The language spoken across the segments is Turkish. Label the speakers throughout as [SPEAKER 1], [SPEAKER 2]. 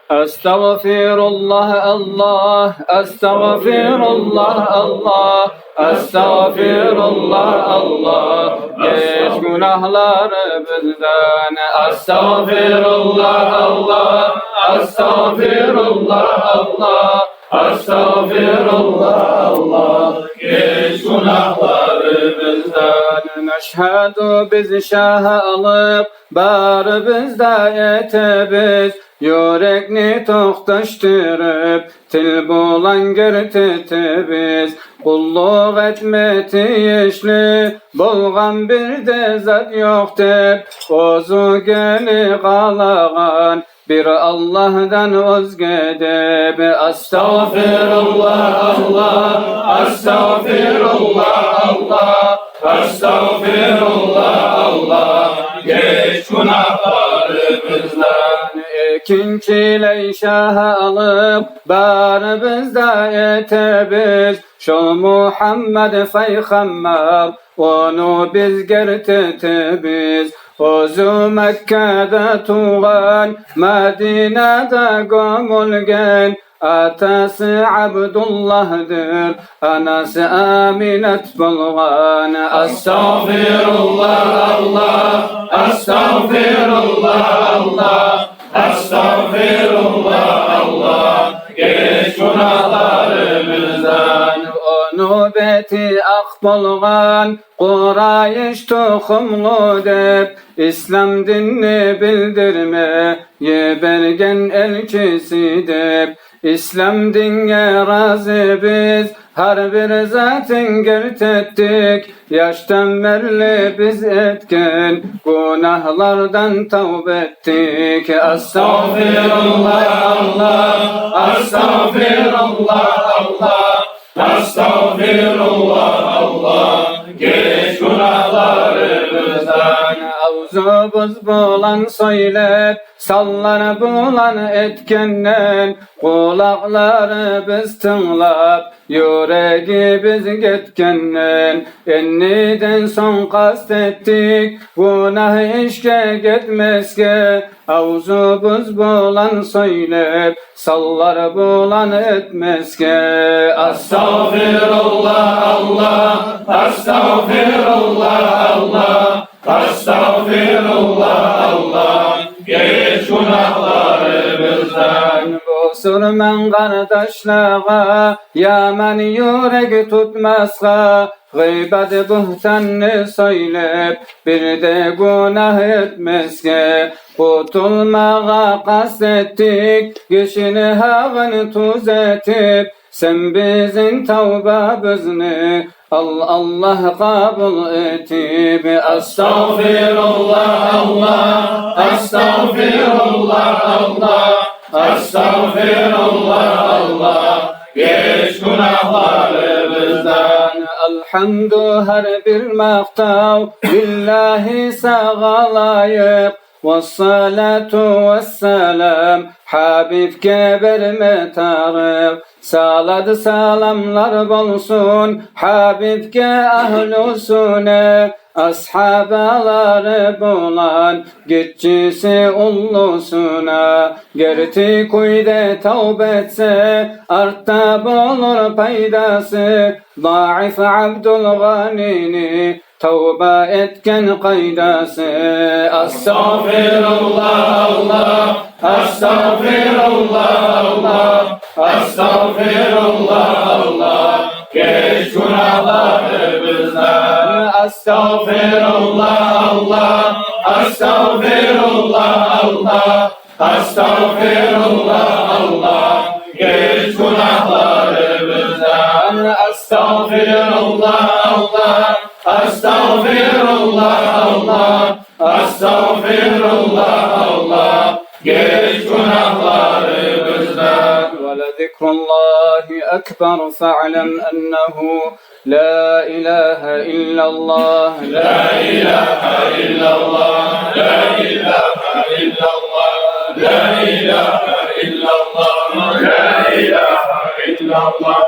[SPEAKER 1] Estağfirullah Allah, estağfirullah Allah, estağfirullah Allah. Geç günahları bizden. Estağfirullah Allah, estağfirullah Allah, estağfirullah Allah. Geç günahları bizden. Neşhedü biz şaha alıp, bari bizde yete biz. Yürekni toqtaştırıp, til bulan gerteti biz. Kulluk etmeti yeşli, bolgan bir de zat yok dep, ozu geli qalağan, bir Allah'dan özge dep. Estağfirullah Allah, estağfirullah Allah, estağfirullah Allah. Geç günahlarımızdan. İkinciyle şaha alıp, bari bizde yete biz. Şol Muhammed Peygamber, onu biz gerteti biz. Ozu Mekke'de tuğan, Medine'de gömülgen. Atası Abdullah'dır, anası Aminet bulgan. Estağfirullah Allah, estağfirullah Allah, estağfirullah Allah. Geç günahlarımızdan. Onu beti ak bulgan, Kurayş tohumlu dep, İslam dinini bildirmeye bergen elçisi dep. İslam dinine razı biz, her bir zatın gertettik. Yaştan merli biz etken, günahlardan tövbe ettik. Estağfirullah Allah, estağfirullah Allah, estağfirullah Allah. Geç günahlarımızdan. Avzumuz bulan söylep, sallar bulan etkenden. Kulakları biz tınlap, yüreği biz getkenden. Enniden son kastettik, günah işke gitmezke. Avzumuz bulan söylep, sallar bulan etmezke. Estağfirullah Allah, estağfirullah Allah, estağfirullah Allah. Geç günahlarımızdan. Bu sürmen kardeşliğe, yaman yürek tutmazsa. Gıybet buhtanını söylep, bir de günah etmezke. Kurtulmağa kastettik, kişini havını tuz etip. Sen bizim tevbemizni Allah kabul etip. Estağfirullah Allah, estağfirullah Allah, estağfirullah Allah. Geç günahlarımızdan. Elhamdü her bir maktav, billahi sağalayıp. Vessalatu vesselam, Habibke verme tarif. Saladı salamlar bolsun, Habibke ahlusune. Ashabaları bulan, gitçisi ullusuna. Gerti kuyde tevbetse, artta bulur paydası. Daif Abdülganini, tevbe etken kaydası. Estağfirullah Allah, estağfirullah Allah, estağfirullah Allah. Geç günahlarımızdan. Estağfirullah Allah, estağfirullah Allah, estağfirullah Allah. Geç günahlarımızdan. Estağfirullah Allah, estağfirullah Allah, estağfirullah Allah. Geç günahlarımızdan. ولذكر الله أكبر فاعلم أنه لا إله إلا الله لا إله إلا الله لا إله إلا الله لا إله إلا الله لا إله إلا الله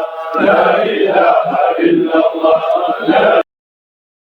[SPEAKER 1] لا إله إلا الله لا